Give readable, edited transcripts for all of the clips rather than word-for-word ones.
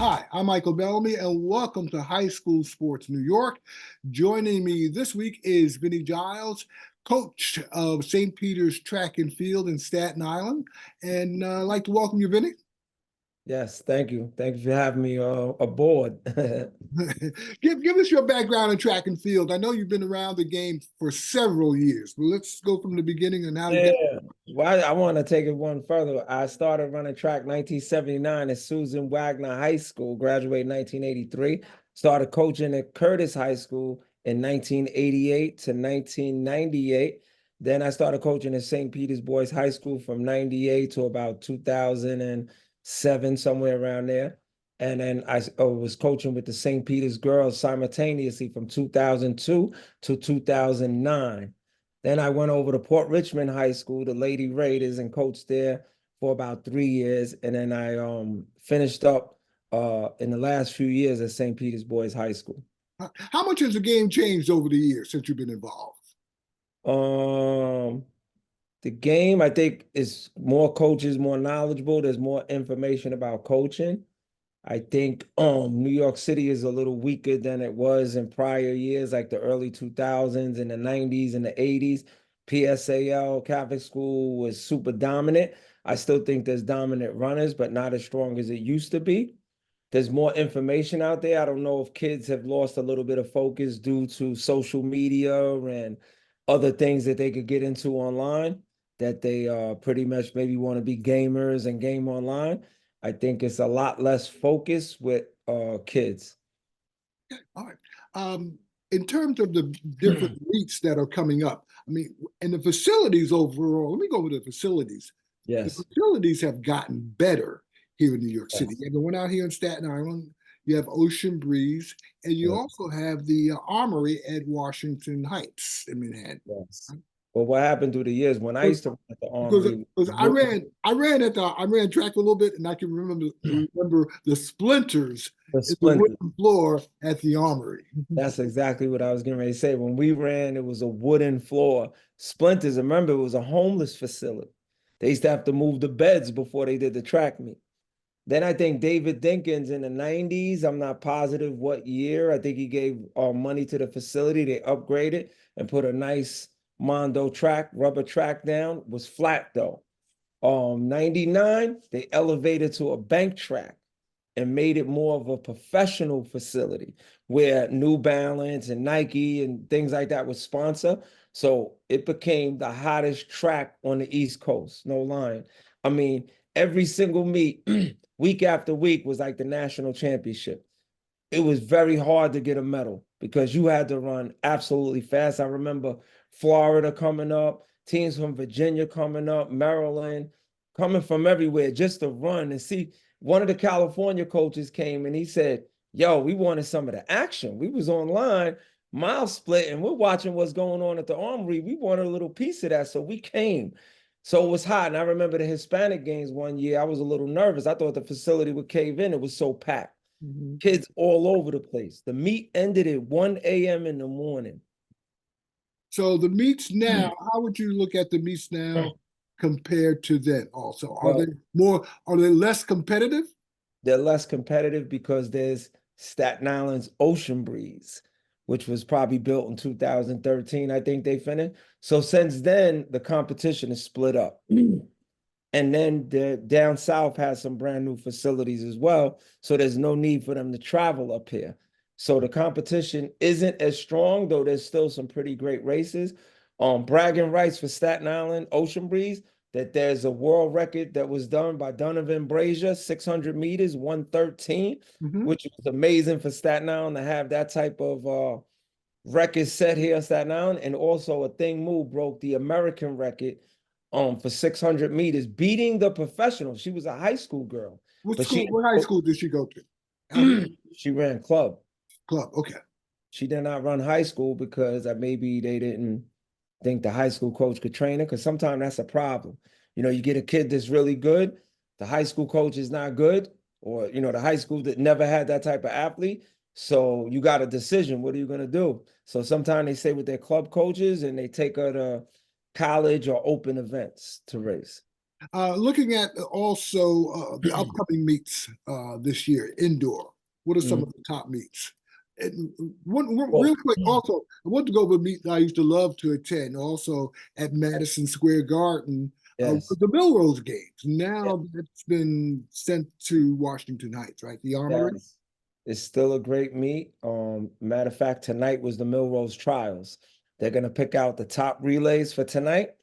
Hi, I'm Michael Bellamy, and welcome to High School Sports New York. Joining me this week is Vinny Giles, coach of St. Peter's Track and Field in Staten Island. And I'd like to welcome you, Vinny. Yes, thank you. Thank you for having me aboard. Give us your background in track and field. I know you've been around the game for several years, but let's go from the beginning and how you got. Yeah, well, I want to take it one further. I started running track 1979 at Susan Wagner High School, graduated 1983. Started coaching at Curtis High School in 1988 to 1998. Then I started coaching at St. Peter's Boys High School from 98 to about 2007, somewhere around there. And then I was coaching with the St. Peter's girls simultaneously from 2002 to 2009. Then I went over to Port Richmond High School, the Lady Raiders, and coached there for about 3 years. And then I finished up in the last few years at St. Peter's Boys High School. How much has the game changed over the years since you've been involved? Um, the game, I think, is more coaches, more knowledgeable. There's more information about coaching. I think New York City is a little weaker than it was in prior years, like the early 2000s and the 90s and the 80s. PSAL, Catholic School, was super dominant. I still think there's dominant runners, but not as strong as it used to be. There's more information out there. I don't know if kids have lost a little bit of focus due to social media and other things that they could get into online, that they pretty much maybe want to be gamers and game online. I think it's a lot less focus with kids. All right. In terms of the different meets that are coming up, I mean, and the facilities overall, let me go with the facilities. The Yes. facilities have gotten better here in New York City. Yes. You have the one out here in Staten Island, you have Ocean Breeze, and you Yes. also have the Armory at Washington Heights in Manhattan. Yes. Well, what happened through the years when I used to run at the Because, Armory? because I ran track a little bit, and I can remember the splinters The in the splinters. wooden floor at the Armory. That's exactly what I was getting ready to say. When we ran, it was a wooden floor. Splinters, remember, it was a homeless facility. They used to have to move the beds before they did the track meet. Then I think David Dinkins in the 90s, I'm not positive what year. I think he gave money to the facility. They upgraded and put a nice Mondo track, rubber track down. Was flat though. 99, they elevated to a bank track and made it more of a professional facility where New Balance and Nike and things like that would sponsor. So it became the hottest track on the East Coast, no lying. I mean, every single meet, week after week, was like the national championship. It was very hard to get a medal because you had to run absolutely fast. I remember Florida coming up, teams from Virginia coming up, Maryland, coming from everywhere just to run and see. One of the California coaches came and he said, yo, we wanted some of the action. We was online, mile split, and we're watching what's going on at the Armory. We wanted a little piece of that, so we came. So it was hot. And I remember the Hispanic games one year, I was a little nervous. I thought the facility would cave in. It was so packed. Mhm. Kids all over the place. The meet ended at 1 a.m. in the morning. So the meets now, how would you look at the meets now compared to then also? Well, Are they less competitive? they're less competitive because there's Staten Island's Ocean Breeze, which was probably built in 2013. I think they finished. So since then, the competition is split up. And then the down south has some brand new facilities as well. So there's no need for them to travel up here. So the competition isn't as strong, though there's still some pretty great races. Bragging rights for Staten Island Ocean Breeze, that there's a world record that was done by Donovan Brazier, 600 meters, 113, Mhm. which was amazing for Staten Island to have that type of record set here in Staten Island. And also a thing move broke the American record for 600 meters, beating the professional. She was a high school girl, but What high school did she go to? she ran club. Club. Okay. She did not run high school because maybe they didn't think the high school coach could train her, because sometimes that's a problem. You know, you get a kid that's really good, the high school coach is not good, or, you know, the high school that never had that type of athlete. So you got a decision. What are you going to do? So sometimes they stay with their club coaches and they take her to college or open events to race. Looking at also the upcoming meets this year, indoor, what are some Mm. of the top meets? And real Well, quick, also, I want to go over a meet that I used to love to attend, also at Madison Square Garden, yes, the Melrose Games. yes, Now it's been sent to Washington Heights, right? The Armory. yes. It's still a great meet. Matter of fact, tonight was the Milrose Trials. They're gonna pick out the top relays for tonight.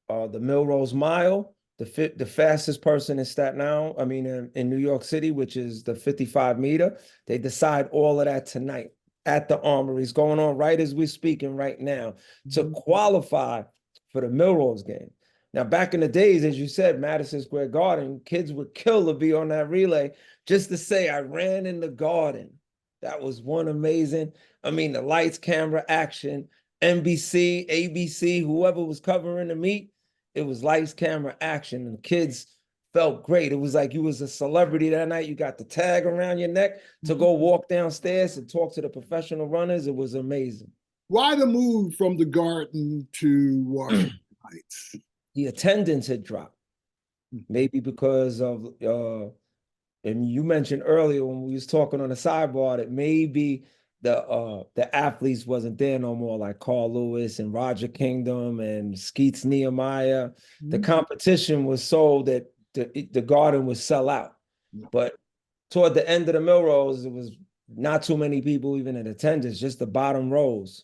The Milrose Mile, the fastest person in Staten Island, I mean in New York City, which is the 55 meter. They decide all of that tonight at the Armory. It's going on right as we're speaking right now to Mhm. qualify for the Milrose game. Now, back in the days, as you said, Madison Square Garden, kids would kill to be on that relay just to say, I ran in the garden. That was one amazing. I mean, the lights, camera, action, NBC, ABC, whoever was covering the meet, it was lights, camera, action, and the kids felt great. It was like you was a celebrity that night. You got the tag around your neck to go walk downstairs and talk to the professional runners. It was amazing. Why the move from the Garden to Washington Heights? The attendance had dropped, maybe because of and you mentioned earlier when we was talking on the sidebar that maybe the athletes wasn't there no more, like Carl Lewis and Roger Kingdom and Skeets Nehemiah. The Mhm. competition was so that the garden would sell out. But toward the end of the Milrose, it was not too many people even in attendance, just the bottom rows.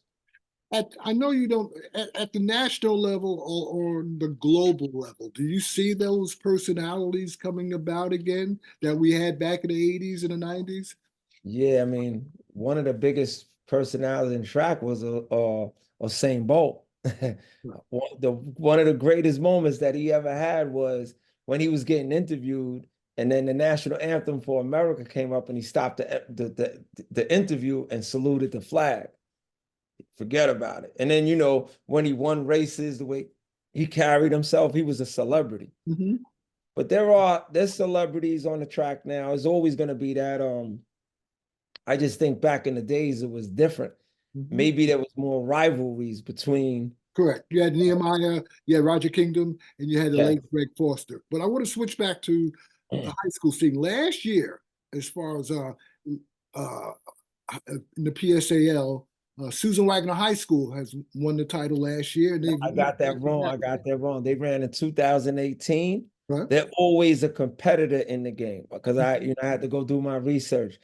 I know you don't at the national level or the global level. Do you see those personalities coming about again that we had back in the 80s and the 90s? Yeah, I mean, one of the biggest personalities in track was Usain Bolt. One of the greatest moments that he ever had was when he was getting interviewed, and then the national anthem for America came up, and he stopped the interview and saluted the flag. Forget about it. And then when he won races, the way he carried himself, he was a celebrity. Hmm. But there's celebrities on the track now. There's always going to be that. I just think back in the days it was different. Hmm. Maybe there was more rivalries between. Correct. You had Nehemiah, you had Roger Kingdom, and you had the Yeah. late Greg Foster. But I want to switch back to the high school scene. Last year, as far as uh, in the PSAL, Susan Wagner High School has won the title last year, and they've I won got that it wrong. back I got that wrong. They ran in 2018. right? They're always a competitor in the game because I had to go do my research.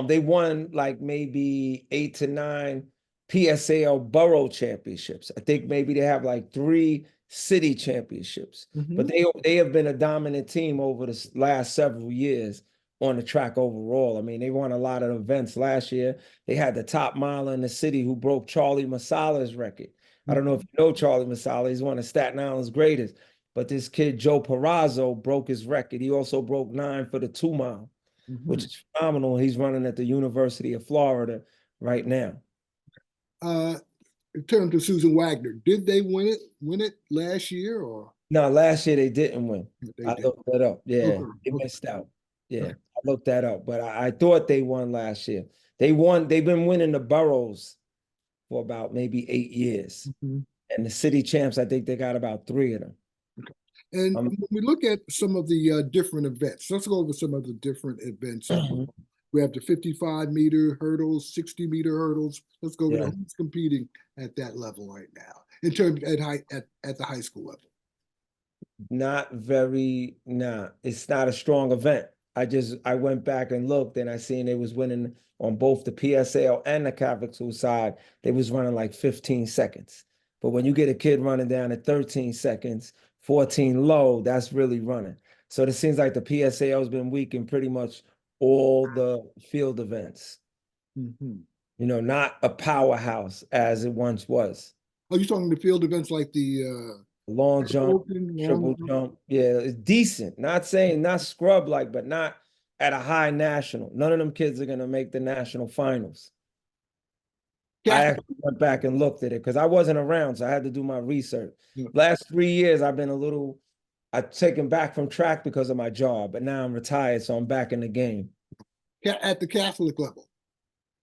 They won like maybe 8 to 9 PSAL borough championships. I think maybe they have like 3 city championships. But Hmm. they have been a dominant team over the last several years on the track overall. I mean, they won a lot of events last year. They had the top miler in the city who broke Charlie Masala's record. I don't know if you know Charlie Masala. He's one of Staten Island's greatest. But this kid, Joe Perazzo, broke his record. He also broke 9 for the 2 mile, Hmm. which is phenomenal. He's running at the University of Florida right now. Uh, in terms of Susan Wagner, did they win it last year or No, last year they didn't win. they I did? looked that up. Yeah, Okay, they okay. missed out. Yeah, I looked that up. But I thought they won last year. They won, they've been winning the boroughs for about maybe 8 years. Mhm. And the city champs, I think they got about 3 of them. And Um, when we look at some of the different events, let's go over some of the different events as well. We have the 55-meter hurdles, 60-meter hurdles. Let's go over yeah. who's competing at that level right now in terms at the high school level. It's not a strong event. I went back and looked and I seen they was winning on both the PSL and the Catholic school side. They was running like 15 seconds. But when you get a kid running down at 13 seconds, 14 low, that's really running. So it seems like the PSAL has been weak in pretty much all the field events. Mhm. Not a powerhouse as it once was. Are you talking the field events like the Long jump, open, long triple jump. Yeah, it's decent. Not saying not scrub like, but not at a high national. None of them kids are gonna make the national finals. I Catholic? actually went back and looked at it because I wasn't around, so I had to do my research. Yeah. Last 3 years, I've taken back from track because of my job, but now I'm retired, so I'm back in the game. At the Catholic level.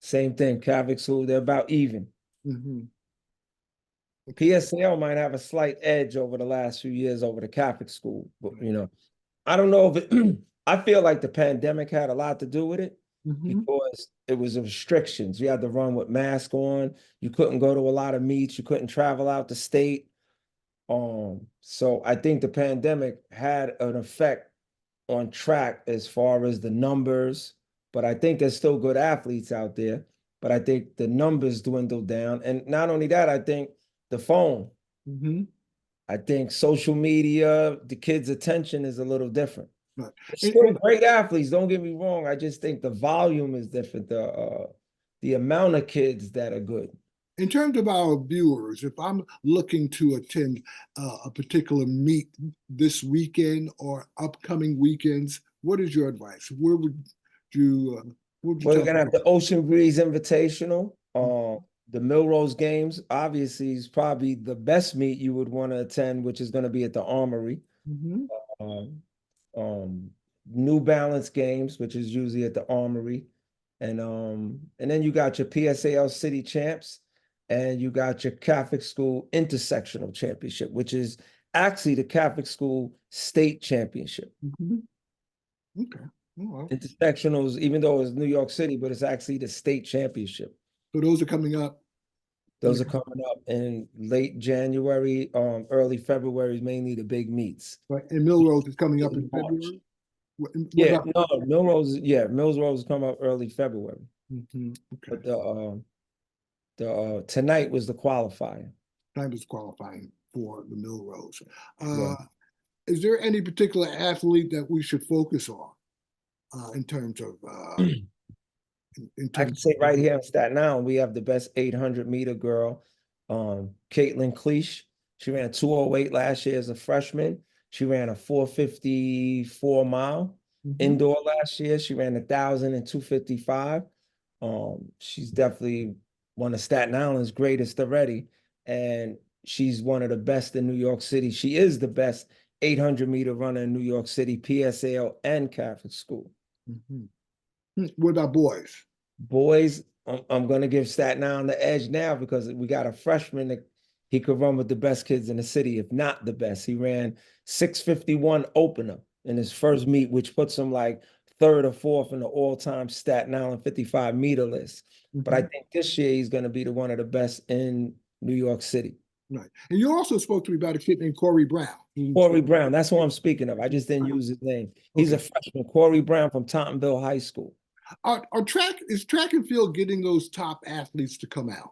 Same thing, Catholic school, they're about even. Mhm. PSAL might have a slight edge over the last few years over the Catholic school, but I don't know if it, I feel like the pandemic had a lot to do with it Mm-hmm. because it was restrictions. You had to run with mask on. You couldn't go to a lot of meets. You couldn't travel out the state. So I think the pandemic had an effect on track as far as the numbers, but I think there's still good athletes out there. But I think the numbers dwindled down. And not only that, I think the phone, Mm-hmm. I think social media, the kids' attention is a little different. Right. They're And, still great athletes, don't get me wrong. I just think the volume is different. The amount of kids that are good. in terms of our viewers, if I'm looking to attend a particular meet this weekend or upcoming weekends, what is your advice? What would you We're tell gonna have people? the Ocean Breeze Invitational. The Milrose Games, obviously, is probably the best meet you would want to attend, which is going to be at the Armory. Mm-hmm. Um, New Balance Games, which is usually at the Armory, and then you got your PSAL City Champs, and you got your Catholic School Intersectional Championship, which is actually the Catholic School State Championship. Mm-hmm. Okay. All right. Intersectionals, even though it's New York City, but it's actually the state championship. So those are coming up. Those are coming up in late January, early February is mainly the big meets. Right. And Milrose is coming up in In March. February. What Yeah, about? no, Millrose come up early February. Mhm. Okay. But the tonight was the qualifier. Time is qualifying for the Milrose. Yeah. Uh, is there any particular athlete that we should focus on in terms of in I can terms say of right here in Staten Island, we have the best 800-meter girl, Caitlin Cleach. She ran 208 last year as a freshman. She ran a 454 mile Mhm. indoor last year. She ran 1,000 and 255. She's definitely one of Staten Island's greatest already. And she's one of the best in New York City. She is the best 800-meter runner in New York City, PSAL and Catholic school. Mhm. What about boys? Boys, I'm going to give Staten Island the edge now because we got a freshman that he could run with the best kids in the city, if not the best. He ran 651 opener in his first meet, which puts him like third or fourth in the all-time Staten Island 55-meter list. But I Mhm. think this year he's going to be one of the best in New York City. Right. And you also spoke to me about a kid named Corey Brown. Corey Brown, that's who I'm speaking of. I just didn't use his name. He's Okay. a freshman, Corey Brown from Tottenville High School. Is track and field getting those top athletes to come out?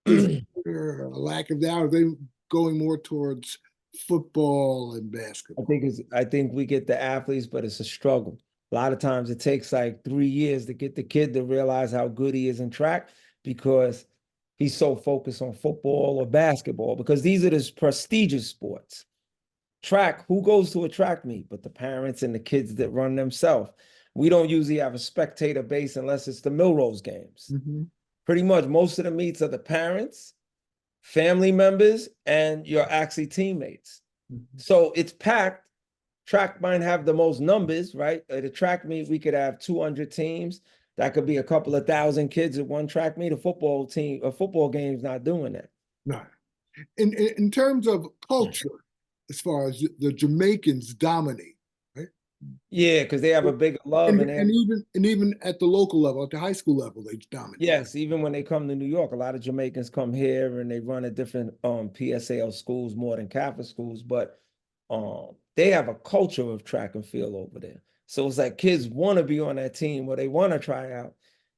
Is there a lack of that? Are they going more towards football and basketball? I think we get the athletes, but it's a struggle. A lot of times it takes like 3 years to get the kid to realize how good he is in track because he's so focused on football or basketball because these are the prestigious sports. Track, who goes to a track meet? But the parents and the kids that run themselves. We don't usually have a spectator base unless it's the Milrose games. Mhm. Pretty much most of the meets are the parents, family members, and your actually teammates. Mhm. So it's packed. Track might have the most numbers, right? At a track meet, we could have 200 teams. That could be a couple of thousand kids at one track meet. A football game's not doing that. No. In terms of culture, as far as the Jamaicans dominate, right? Yeah, because they have a bigger love and they have, And even at the local level, at the high school level, they dominate. yes, even when they come to New York, a lot of Jamaicans come here and they run at different PSAL schools more than Catholic schools, but they have a culture of track and field over there. So it's like kids want to be on that team or they want to try out.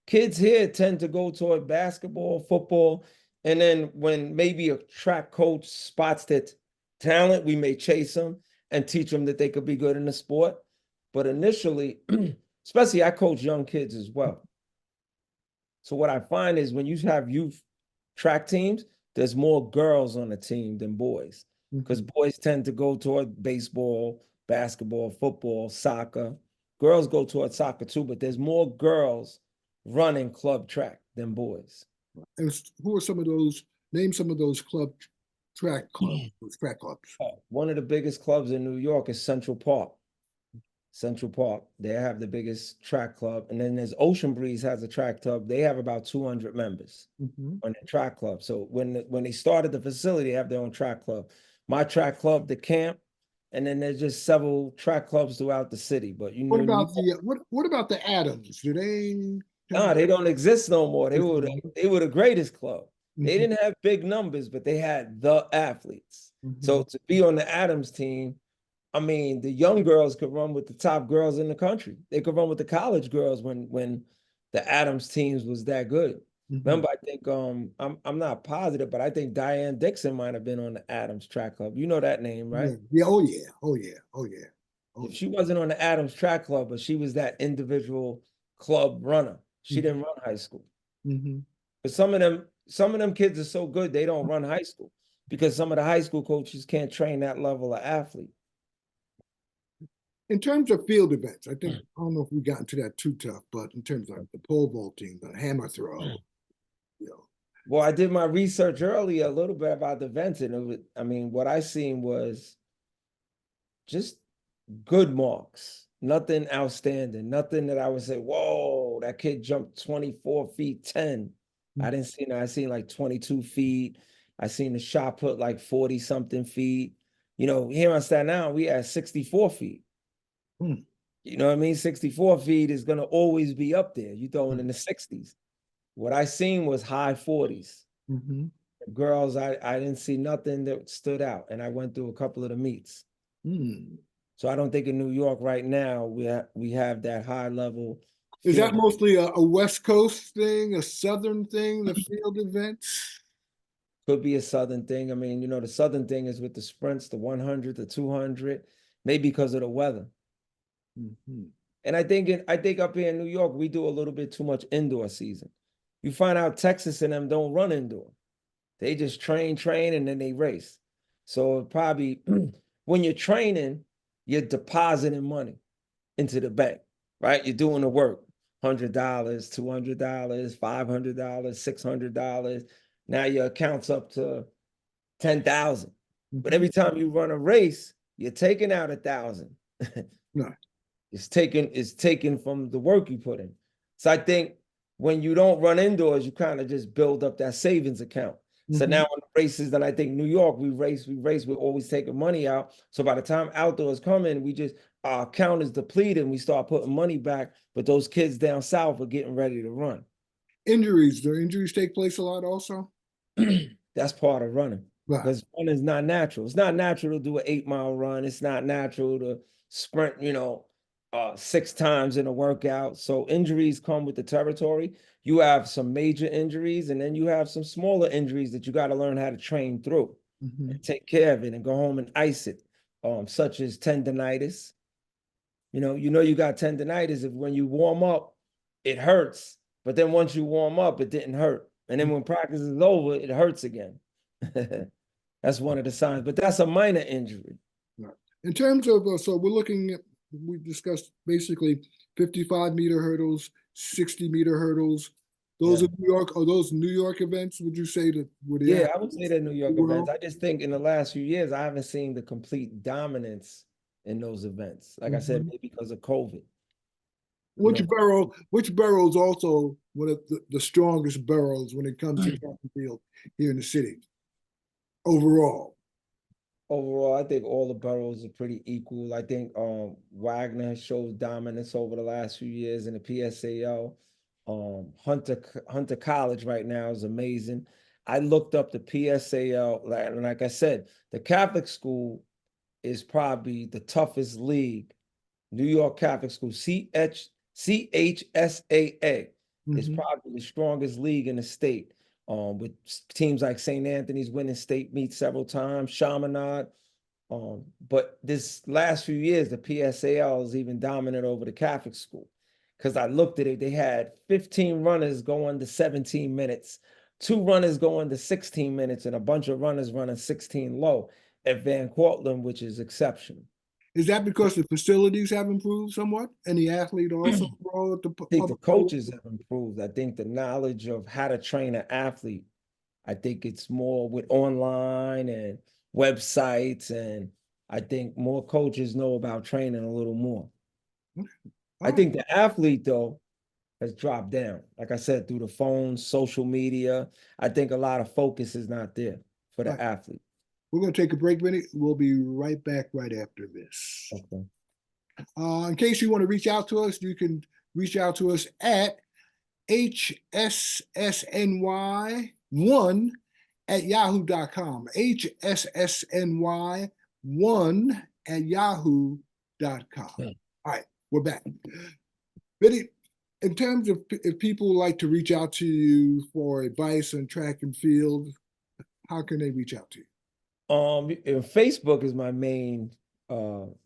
Kids here tend to go toward basketball, football, and then when maybe a track coach spots that talent, we may chase them and teach them that they could be good in the sport. But initially, especially I coach young kids as well. So what I find is when you have youth track teams, there's more girls on the team than boys because Mhm. boys tend to go toward baseball, basketball, football, soccer. Girls go toward soccer too, but there's more girls running club track than boys. And who are some of those? Name some of those those track clubs. One of the biggest clubs in New York is Central Park. Central Park. They have the biggest track club. And then there's Ocean Breeze has a track club. They have about 200 members Mhm. on their track club. So when they started the facility, they have their own track club. My track club, the camp, and then there's just several track clubs throughout the city. But What about what about the Adams? Do they have? nah, they don't exist no more. They were Mhm. they were the greatest club. They Mhm. didn't have big numbers, but they had the athletes. So Mhm. to be on the Adams team, I mean, the young girls could run with the top girls in the country. They could run with the college girls when the Adams teams was that good. Mhm. Remember, I think I'm not positive, but I think Diane Dixon might have been on the Adams track club. You know that name, right? Yeah. Yeah. Oh yeah. Oh yeah. Oh yeah. Oh If yeah. she wasn't on the Adams track club, but she was that individual club runner. She Mhm. didn't run high school. Mhm. But some of them kids are so good they don't run high school because some of the high school coaches can't train that level of athlete. In terms of field events, I think I don't know if we got into that too tough, but in terms of the pole vaulting, the hammer throw, you know. Well, I did my research earlier a little bit about the events, and I mean, what I seen was just good marks, nothing outstanding, nothing that I would say, whoa, that kid jumped 24 feet 10. I didn't see that. I seen like 22 feet. I seen the shot put like 40 something feet. You know, here on Staten Island, we at 64 feet. Mm. You know what I mean? 64 feet is going to always be up there. You throwing in Mm. the 60s. What I seen was high 40s. Mhm. Girls, I didn't see nothing that stood out. And I went through a couple of the meets. Mm. So I don't think in New York right now we have that high level Is that field. mostly a West Coast thing, a Southern thing, the field events? Could be a Southern thing. I mean, you know, the Southern thing is with the sprints, the 100, the 200, maybe because of the weather. Mhm. And I think up here in New York, we do a little bit too much indoor season. You find out Texas and them don't run indoor. They just train, and then they race. So probably when you're training, you're depositing money into the bank, right? You're doing the work. $100, $200, $500, $600. Now your account's up to 10,000. But Mhm. every time you run a race, you're taking out 1,000. No. It's taken from the work you put in. So I think when you don't run indoors, you kind of just build up that savings account. So now Mhm. on the races that I think New York, we're always taking money out. So by the time outdoors come in, our account is depleted and we start putting money back. But those kids down south are getting ready to run. Injuries. Do injuries take place a lot also? That's part of running Right. because running is not natural. It's not natural to do an 8 mile run. It's not natural to sprint, 6 times in a workout. So injuries come with the territory. You have some major injuries, and then you have some smaller injuries that you got to learn how to train through Mhm. and take care of it and go home and ice it, such as tendonitis. You got tendonitis if when you warm up, it hurts. But then once you warm up, it didn't hurt. And then when practice is over, it hurts again. That's one of the signs, but that's a minor injury. Right. In terms of, so we're looking at, we discussed basically 55-meter hurdles, 60-meter hurdles. Those Yeah. are New York, are those New York events, would you say that were the Yeah, I would say athletes they're New the York events. world? I just think in the last few years, I haven't seen the complete dominance in those events. Like I said, Mhm. maybe because of COVID. You Which know, borough, which borough is also one of the strongest boroughs when it comes to track and field here in the city overall? overall, I think all the boroughs are pretty equal. I think Wagner has showed dominance over the last few years in the PSAL. Hunter College right now is amazing. I looked up the PSAL, like I said, the Catholic school is probably the toughest league. New York Catholic School, CHSAA, is Mhm. probably the strongest league in the state. With teams like St. Anthony's winning state meets several times, Chaminade. But this last few years, the PSAL is even dominant over the Catholic school. Because I looked at it, they had 15 runners going to 17 minutes, 2 runners going to 16 minutes, and a bunch of runners running 16 low at Van Cortlandt, which is exceptional. Is that because the facilities have improved somewhat and the athlete also I grow at the think the upper coaches level? have improved. I think the knowledge of how to train an athlete, I think it's more with online and websites, and I think more coaches know about training a little more. Okay. I All right. think the athlete, though, has dropped down. Like I said, through the phone, social media. I think a lot of focus is not there for All the right. athlete. We're going to take a break, Vinny. We'll be right back right after this. Okay. In case you want to reach out to us, you can reach out to us at hssny1 at yahoo.com. hssny1 at yahoo.com. All right, we're back. Vinny, in terms of if people like to reach out to you for advice on track and field, how can they reach out to you? And Facebook is my main,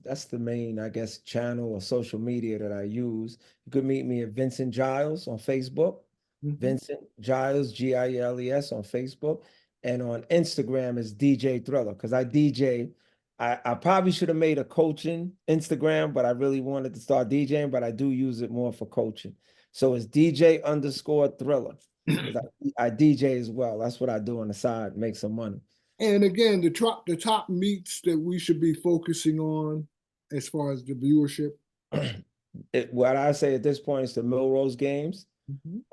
that's the main, I guess, channel or social media that I use. You could meet me at Vincent Giles on Facebook, Mhm. Vincent Giles, Giles on Facebook, and on Instagram is DJ Thriller, because I DJ. I probably should have made a coaching Instagram, but I really wanted to start DJing, but I do use it more for coaching. So it's DJ underscore Thriller, because I DJ as well. That's what I do on the side, make some money. And again, the top meets that we should be focusing on as far as the viewership. What I say at this point is the Milrose games, Mhm.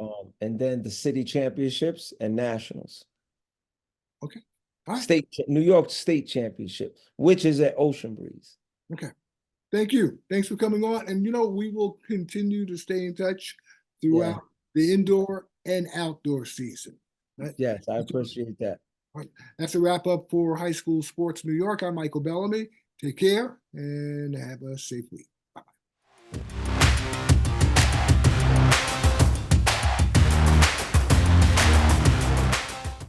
and then the city championships and nationals. Okay. All right. New York State Championship, which is at Ocean Breeze. Okay. Thank you. Thanks for coming on. And we will continue to stay in touch Yeah. throughout the indoor and outdoor season. Right? Yes, I appreciate that. Right. That's a wrap up for High School Sports New York. I'm Michael Bellamy. Take care and have a safe week.